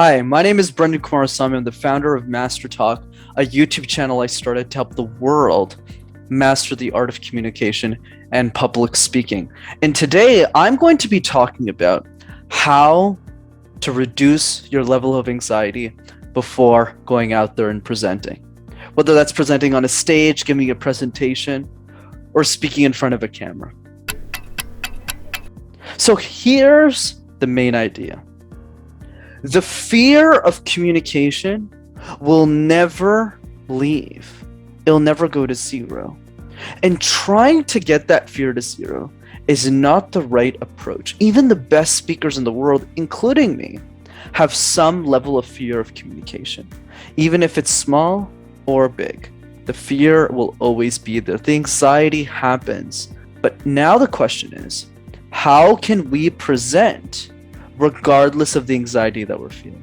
Hi, my name is Brendan Kumarasamy. I'm the founder of Master Talk, a YouTube channel I started to help the world master the art of communication and public speaking. And today I'm going to be talking about how to reduce your level of anxiety before going out there and presenting. Whether that's presenting on a stage, giving a presentation, or speaking in front of a camera. So here's the main idea. The fear of communication will never leave. It'll never go to zero. And trying to get that fear to zero is not the right approach. Even the best speakers in the world, including me, have some level of fear of communication. Even if it's small or big, the fear will always be there. The anxiety happens. But now the question is, how can we present regardless of the anxiety that we're feeling?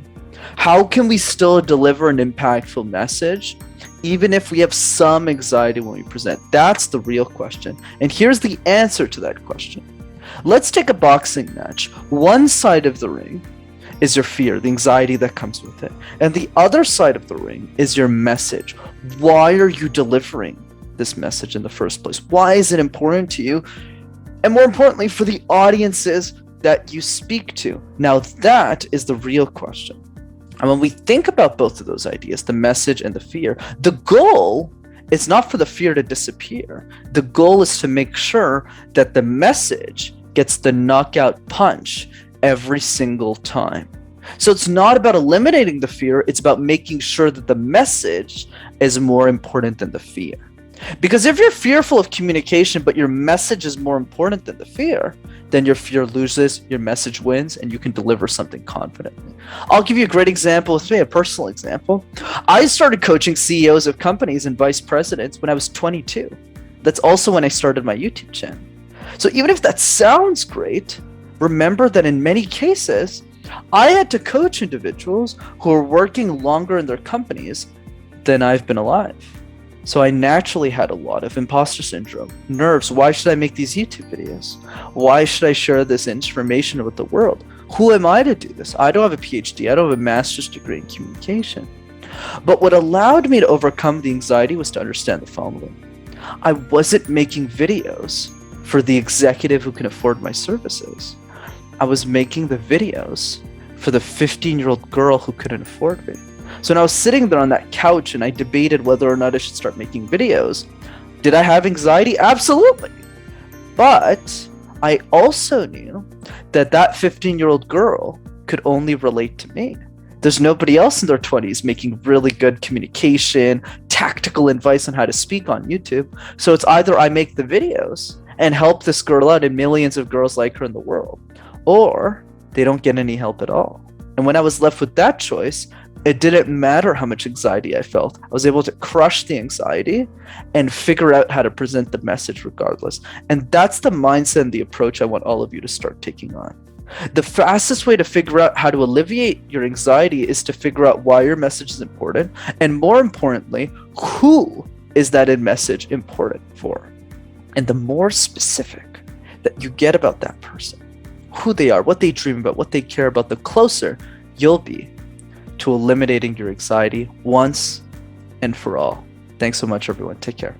How can we still deliver an impactful message even if we have some anxiety when we present? That's the real question. And here's the answer to that question. Let's take a boxing match. One side of the ring is your fear, the anxiety that comes with it. And the other side of the ring is your message. Why are you delivering this message in the first place? Why is it important to you? And more importantly, for the audiences that you speak to. Now that is the real question. And when we think about both of those ideas, the message and the fear, the goal is not for the fear to disappear. The goal is to make sure that the message gets the knockout punch every single time. So it's not about eliminating the fear, it's about making sure that the message is more important than the fear. Because if you're fearful of communication, but your message is more important than the fear, then your fear loses, your message wins, and you can deliver something confidently. I'll give you a great example with me, a personal example. I started coaching CEOs of companies and vice presidents when I was 22. That's also when I started my YouTube channel. So even if that sounds great, remember that in many cases, I had to coach individuals who are working longer in their companies than I've been alive. So I naturally had a lot of imposter syndrome, nerves. Why should I make these YouTube videos? Why should I share this information with the world? Who am I to do this? I don't have a PhD. I don't have a master's degree in communication. But what allowed me to overcome the anxiety was to understand the following. I wasn't making videos for the executive who can afford my services. I was making the videos for the 15-year-old girl who couldn't afford me. So when I was sitting there on that couch and I debated whether or not I should start making videos, did I have anxiety? Absolutely. But I also knew that that 15-year-old girl could only relate to me. There's nobody else in their 20s making really good communication, tactical advice on how to speak on YouTube. So it's either I make the videos and help this girl out and millions of girls like her in the world, or they don't get any help at all. And when I was left with that choice, it didn't matter how much anxiety I felt. I was able to crush the anxiety and figure out how to present the message regardless. And that's the mindset and the approach I want all of you to start taking on. The fastest way to figure out how to alleviate your anxiety is to figure out why your message is important. And more importantly, who is that message important for? And the more specific that you get about that person, who they are, what they dream about, what they care about, the closer you'll be to eliminating your anxiety once and for all. Thanks so much, everyone. Take care.